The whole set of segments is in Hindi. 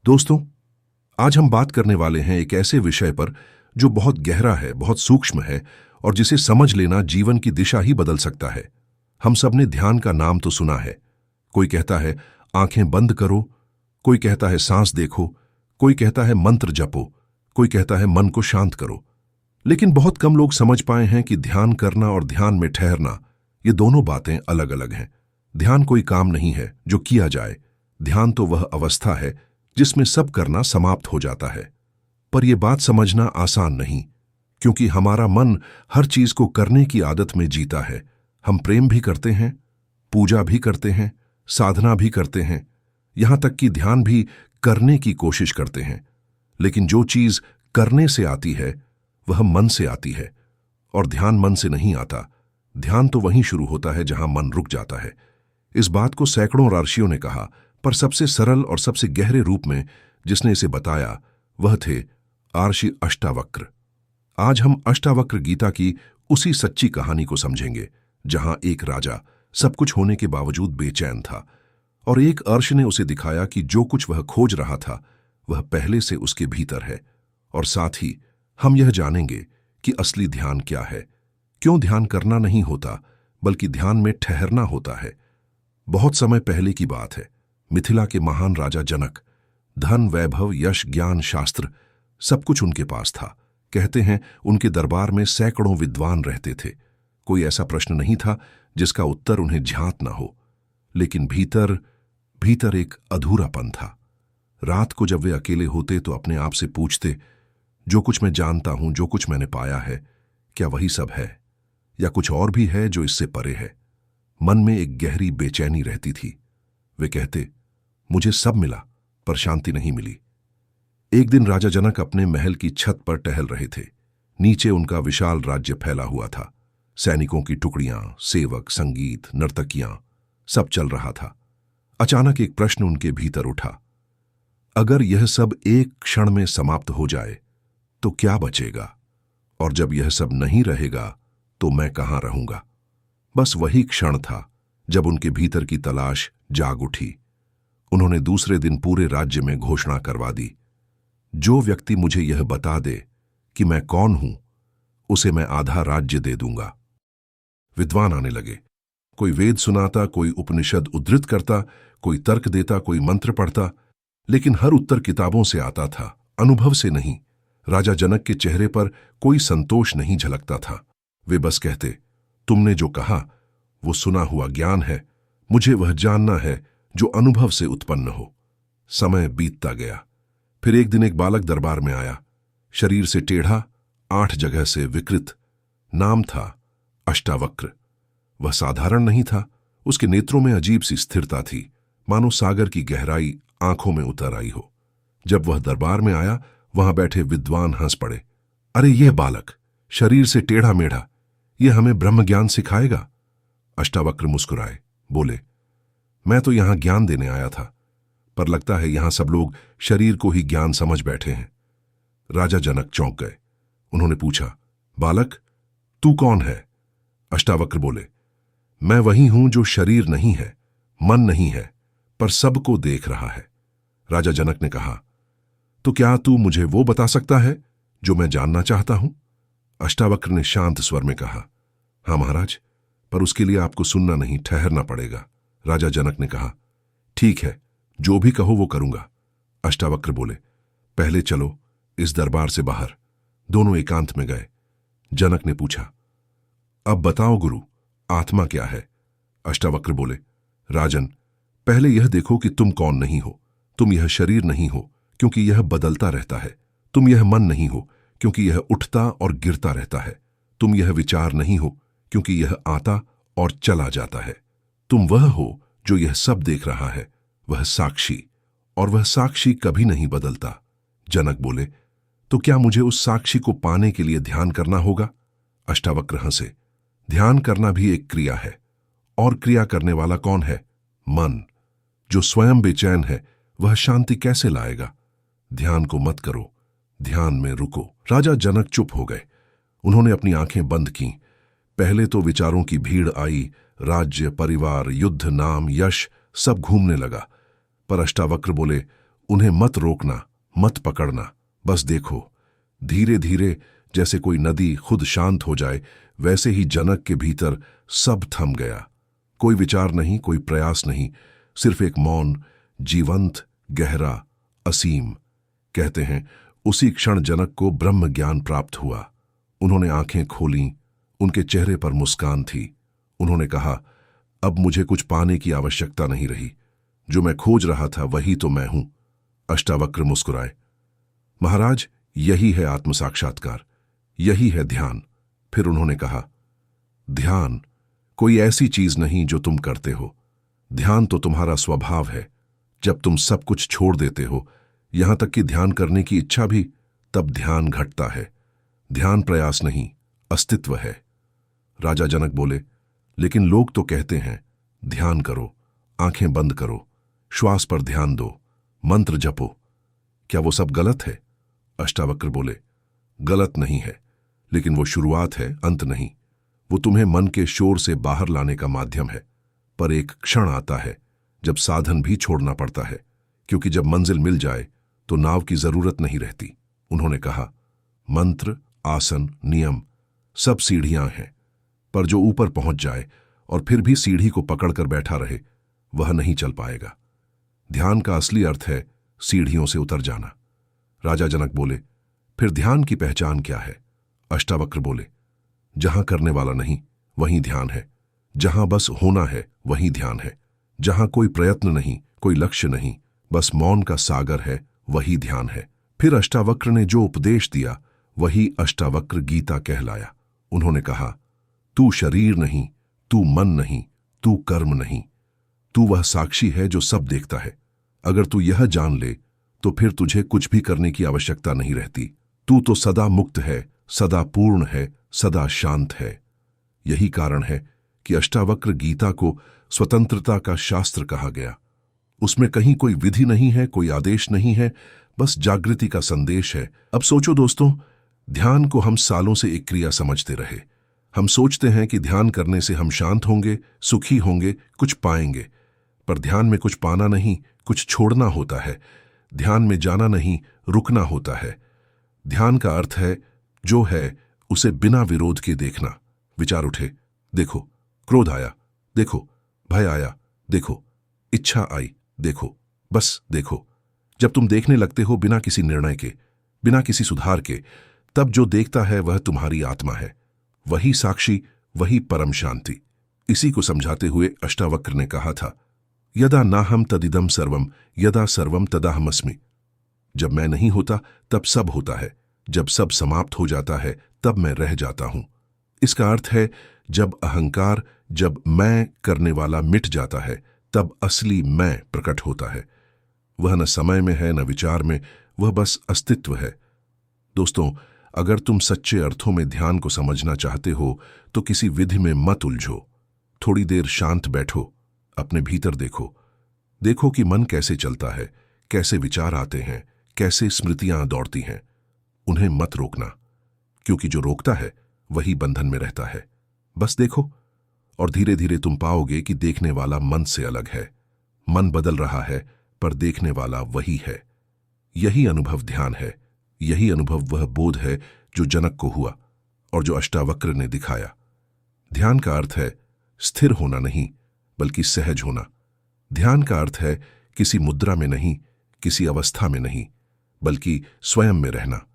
दोस्तों, आज हम बात करने वाले हैं एक ऐसे विषय पर जो बहुत गहरा है, बहुत सूक्ष्म है और जिसे समझ लेना जीवन की दिशा ही बदल सकता है। हम सब ने ध्यान का नाम तो सुना है। कोई कहता है आंखें बंद करो, कोई कहता है सांस देखो, कोई कहता है मंत्र जपो, कोई कहता है मन को शांत करो। लेकिन बहुत कम लोग समझ पाए हैं कि ध्यान करना और ध्यान में ठहरना, ये दोनों बातें अलग अलग हैं। ध्यान कोई काम नहीं है जो किया जाए। ध्यान तो वह अवस्था है जिसमें सब करना समाप्त हो जाता है। पर यह बात समझना आसान नहीं, क्योंकि हमारा मन हर चीज को करने की आदत में जीता है। हम प्रेम भी करते हैं, पूजा भी करते हैं, साधना भी करते हैं, यहां तक कि ध्यान भी करने की कोशिश करते हैं। लेकिन जो चीज करने से आती है वह मन से आती है, और ध्यान मन से नहीं आता। ध्यान तो वहीं शुरू होता है जहां मन रुक जाता है। इस बात को सैकड़ों ऋषियों ने कहा, पर सबसे सरल और सबसे गहरे रूप में जिसने इसे बताया वह थे महर्षि अष्टावक्र। आज हम अष्टावक्र गीता की उसी सच्ची कहानी को समझेंगे, जहां एक राजा सब कुछ होने के बावजूद बेचैन था, और एक अर्श ने उसे दिखाया कि जो कुछ वह खोज रहा था वह पहले से उसके भीतर है। और साथ ही हम यह जानेंगे कि असली ध्यान क्या है, क्यों ध्यान करना नहीं होता बल्कि ध्यान में ठहरना होता है। बहुत समय पहले की बात है। मिथिला के महान राजा जनक, धन, वैभव, यश, ज्ञान, शास्त्र सब कुछ उनके पास था। कहते हैं उनके दरबार में सैकड़ों विद्वान रहते थे। कोई ऐसा प्रश्न नहीं था जिसका उत्तर उन्हें ज्ञात न हो। लेकिन भीतर भीतर एक अधूरापन था। रात को जब वे अकेले होते तो अपने आप से पूछते, जो कुछ मैं जानता हूं, जो कुछ मैंने पाया है, क्या वही सब है या कुछ और भी है जो इससे परे है? मन में एक गहरी बेचैनी रहती थी। वे कहते, मुझे सब मिला पर शांति नहीं मिली। एक दिन राजा जनक अपने महल की छत पर टहल रहे थे। नीचे उनका विशाल राज्य फैला हुआ था। सैनिकों की टुकड़ियां, सेवक, संगीत, नर्तकियां, सब चल रहा था। अचानक एक प्रश्न उनके भीतर उठा, अगर यह सब एक क्षण में समाप्त हो जाए तो क्या बचेगा? और जब यह सब नहीं रहेगा तो मैं कहां रहूंगा? बस वही क्षण था जब उनके भीतर की तलाश जाग उठी। उन्होंने दूसरे दिन पूरे राज्य में घोषणा करवा दी, जो व्यक्ति मुझे यह बता दे कि मैं कौन हूं, उसे मैं आधा राज्य दे दूंगा। विद्वान आने लगे। कोई वेद सुनाता, कोई उपनिषद उद्धृत करता, कोई तर्क देता, कोई मंत्र पढ़ता, लेकिन हर उत्तर किताबों से आता था, अनुभव से नहीं। राजा जनक के चेहरे पर कोई संतोष नहीं झलकता था। वे बस कहते, तुमने जो कहा वो सुना हुआ ज्ञान है, मुझे वह जानना है जो अनुभव से उत्पन्न हो। समय बीतता गया। फिर एक दिन एक बालक दरबार में आया, शरीर से टेढ़ा, 8 जगह से विकृत। नाम था अष्टावक्र। वह साधारण नहीं था। उसके नेत्रों में अजीब सी स्थिरता थी, मानो सागर की गहराई आंखों में उतर आई हो। जब वह दरबार में आया, वहां बैठे विद्वान हंस पड़े। अरे यह बालक, शरीर से टेढ़ा मेढ़ा, यह हमें ब्रह्म ज्ञान सिखाएगा? अष्टावक्र मुस्कुराए, बोले, मैं तो यहां ज्ञान देने आया था, पर लगता है यहां सब लोग शरीर को ही ज्ञान समझ बैठे हैं। राजा जनक चौंक गए। उन्होंने पूछा, बालक, तू कौन है? अष्टावक्र बोले, मैं वही हूं जो शरीर नहीं है, मन नहीं है, पर सबको देख रहा है। राजा जनक ने कहा, तो क्या तू मुझे वो बता सकता है जो मैं जानना चाहता हूं? अष्टावक्र ने शांत स्वर में कहा, हां महाराज, पर उसके लिए आपको सुनना नहीं, ठहरना पड़ेगा। राजा जनक ने कहा, ठीक है, जो भी कहो वो करूंगा। अष्टावक्र बोले, पहले चलो इस दरबार से बाहर। दोनों एकांत में गए। जनक ने पूछा, अब बताओ गुरु, आत्मा क्या है? अष्टावक्र बोले, राजन, पहले यह देखो कि तुम कौन नहीं हो। तुम यह शरीर नहीं हो, क्योंकि यह बदलता रहता है। तुम यह मन नहीं हो, क्योंकि यह उठता और गिरता रहता है। तुम यह विचार नहीं हो, क्योंकि यह आता और चला जाता है। तुम वह हो जो यह सब देख रहा है, वह साक्षी, और वह साक्षी कभी नहीं बदलता। जनक बोले, तो क्या मुझे उस साक्षी को पाने के लिए ध्यान करना होगा? अष्टावक्र हंसे, ध्यान करना भी एक क्रिया है, और क्रिया करने वाला कौन है? मन। जो स्वयं बेचैन है वह शांति कैसे लाएगा? ध्यान को मत करो, ध्यान में रुको। राजा जनक चुप हो गए। उन्होंने अपनी आंखें बंद की। पहले तो विचारों की भीड़ आई, राज्य, परिवार, युद्ध, नाम, यश, सब घूमने लगा। पर अष्टावक्र बोले, उन्हें मत रोकना, मत पकड़ना, बस देखो। धीरे धीरे जैसे कोई नदी खुद शांत हो जाए, वैसे ही जनक के भीतर सब थम गया। कोई विचार नहीं, कोई प्रयास नहीं, सिर्फ एक मौन, जीवंत, गहरा, असीम। कहते हैं उसी क्षण जनक को ब्रह्म ज्ञान प्राप्त हुआ। उन्होंने आंखें खोलीं, उनके चेहरे पर मुस्कान थी। उन्होंने कहा, अब मुझे कुछ पाने की आवश्यकता नहीं रही, जो मैं खोज रहा था वही तो मैं हूं। अष्टावक्र मुस्कुराए। महाराज, यही है आत्म साक्षात्कार, यही है ध्यान। फिर उन्होंने कहा, ध्यान कोई ऐसी चीज नहीं जो तुम करते हो, ध्यान तो तुम्हारा स्वभाव है। जब तुम सब कुछ छोड़ देते हो, यहां तक कि ध्यान करने की इच्छा भी, तब ध्यान घटता है। ध्यान प्रयास नहीं, अस्तित्व है। राजा जनक बोले, लेकिन लोग तो कहते हैं ध्यान करो, आंखें बंद करो, श्वास पर ध्यान दो, मंत्र जपो। क्या वो सब गलत है? अष्टावक्र बोले, गलत नहीं है, लेकिन वो शुरुआत है, अंत नहीं। वो तुम्हें मन के शोर से बाहर लाने का माध्यम है। पर एक क्षण आता है जब साधन भी छोड़ना पड़ता है, क्योंकि जब मंजिल मिल जाए तो नाव की जरूरत नहीं रहती। उन्होंने कहा, मंत्र, आसन, नियम सब सीढ़ियां हैं, पर जो ऊपर पहुंच जाए और फिर भी सीढ़ी को पकड़कर बैठा रहे, वह नहीं चल पाएगा। ध्यान का असली अर्थ है सीढ़ियों से उतर जाना। राजा जनक बोले, फिर ध्यान की पहचान क्या है? अष्टावक्र बोले, जहां करने वाला नहीं वहीं ध्यान है, जहां बस होना है वहीं ध्यान है, जहां कोई प्रयत्न नहीं, कोई लक्ष्य नहीं, बस मौन का सागर है, वही ध्यान है। फिर अष्टावक्र ने जो उपदेश दिया वही अष्टावक्र गीता कहलाया। उन्होंने कहा, तू शरीर नहीं, तू मन नहीं, तू कर्म नहीं, तू वह साक्षी है जो सब देखता है। अगर तू यह जान ले तो फिर तुझे कुछ भी करने की आवश्यकता नहीं रहती। तू तो सदा मुक्त है, सदा पूर्ण है, सदा शांत है। यही कारण है कि अष्टावक्र गीता को स्वतंत्रता का शास्त्र कहा गया। उसमें कहीं कोई विधि नहीं है, कोई आदेश नहीं है, बस जागृति का संदेश है। अब सोचो दोस्तों, ध्यान को हम सालों से एक क्रिया समझते रहे। हम सोचते हैं कि ध्यान करने से हम शांत होंगे, सुखी होंगे, कुछ पाएंगे। पर ध्यान में कुछ पाना नहीं, कुछ छोड़ना होता है। ध्यान में जाना नहीं, रुकना होता है। ध्यान का अर्थ है जो है उसे बिना विरोध के देखना। विचार उठे, देखो, क्रोध आया, देखो, भय आया, देखो, इच्छा आई, देखो, बस देखो। जब तुम देखने लगते हो बिना किसी निर्णय के, बिना किसी सुधार के, तब जो देखता है वह तुम्हारी आत्मा है। वही साक्षी, वही परम शांति। इसी को समझाते हुए अष्टावक्र ने कहा था, यदा नाहम तदिदम सर्वम, यदा सर्वम तदाहमस्मि। जब मैं नहीं होता तब सब होता है, जब सब समाप्त हो जाता है तब मैं रह जाता हूं। इसका अर्थ है जब अहंकार, जब मैं करने वाला मिट जाता है, तब असली मैं प्रकट होता है। वह न समय में है, न विचार में, वह बस अस्तित्व है। दोस्तों, अगर तुम सच्चे अर्थों में ध्यान को समझना चाहते हो तो किसी विधि में मत उलझो। थोड़ी देर शांत बैठो, अपने भीतर देखो। देखो कि मन कैसे चलता है, कैसे विचार आते हैं, कैसे स्मृतियां दौड़ती हैं। उन्हें मत रोकना, क्योंकि जो रोकता है वही बंधन में रहता है। बस देखो, और धीरे धीरे तुम पाओगे कि देखने वाला मन से अलग है। मन बदल रहा है, पर देखने वाला वही है। यही अनुभव ध्यान है। यही अनुभव वह बोध है जो जनक को हुआ और जो अष्टावक्र ने दिखाया। ध्यान का अर्थ है स्थिर होना नहीं, बल्कि सहज होना। ध्यान का अर्थ है किसी मुद्रा में नहीं, किसी अवस्था में नहीं, बल्कि स्वयं में रहना।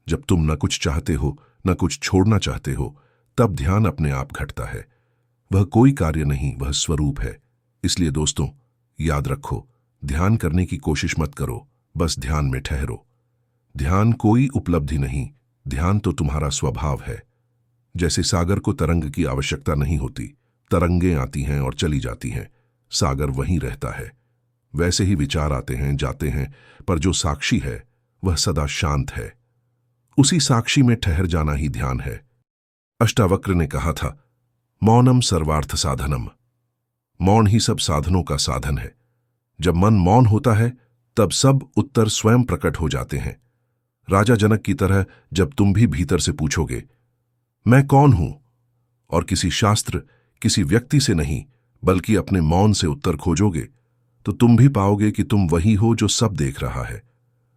जब तुम न कुछ चाहते हो, न कुछ छोड़ना चाहते हो, तब ध्यान अपने आप घटता है। वह कोई कार्य नहीं, वह स्वरूप है। इसलिए दोस्तों, याद रखो, ध्यान करने की कोशिश मत करो, बस ध्यान में ठहरो। ध्यान कोई उपलब्धि नहीं, ध्यान तो तुम्हारा स्वभाव है। जैसे सागर को तरंग की आवश्यकता नहीं होती, तरंगें आती हैं और चली जाती हैं, सागर वहीं रहता है। वैसे ही विचार आते हैं, जाते हैं, पर जो साक्षी है वह सदा शांत है। उसी साक्षी में ठहर जाना ही ध्यान है। अष्टावक्र ने कहा था, मौनम सर्वार्थ साधनम। मौन ही सब साधनों का साधन है। जब मन मौन होता है तब सब उत्तर स्वयं प्रकट हो जाते हैं। राजा जनक की तरह जब तुम भी भीतर से पूछोगे, मैं कौन हूं, और किसी शास्त्र, किसी व्यक्ति से नहीं, बल्कि अपने मौन से उत्तर खोजोगे, तो तुम भी पाओगे कि तुम वही हो जो सब देख रहा है,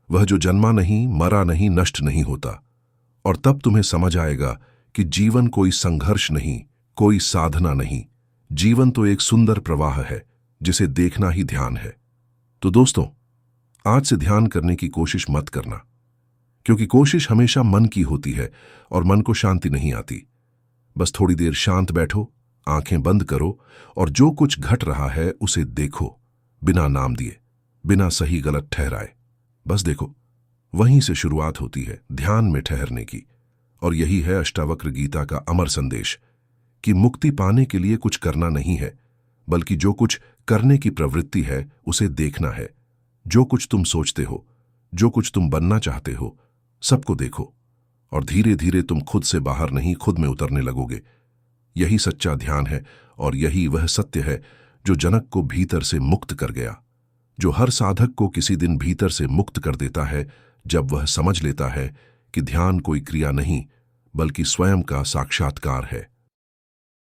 वह जो जन्मा नहीं, मरा नहीं, नष्ट नहीं होता। और तब तुम्हें समझ आएगा कि जीवन कोई संघर्ष नहीं, कोई साधना नहीं, जीवन तो एक सुंदर प्रवाह है जिसे देखना ही ध्यान है। तो दोस्तों, आज से ध्यान करने की कोशिश मत करना, क्योंकि कोशिश हमेशा मन की होती है और मन को शांति नहीं आती। बस थोड़ी देर शांत बैठो, आंखें बंद करो और जो कुछ घट रहा है उसे देखो, बिना नाम दिए, बिना सही गलत ठहराए। बस देखो, वहीं से शुरुआत होती है ध्यान में ठहरने की। और यही है अष्टावक्र गीता का अमर संदेश कि मुक्ति पाने के लिए कुछ करना नहीं है, बल्कि जो कुछ करने की प्रवृत्ति है उसे देखना है। जो कुछ तुम सोचते हो, जो कुछ तुम बनना चाहते हो, सबको देखो और धीरे धीरे तुम खुद से बाहर नहीं, खुद में उतरने लगोगे। यही सच्चा ध्यान है और यही वह सत्य है जो जनक को भीतर से मुक्त कर गया, जो हर साधक को किसी दिन भीतर से मुक्त कर देता है, जब वह समझ लेता है कि ध्यान कोई क्रिया नहीं, बल्कि स्वयं का साक्षात्कार है।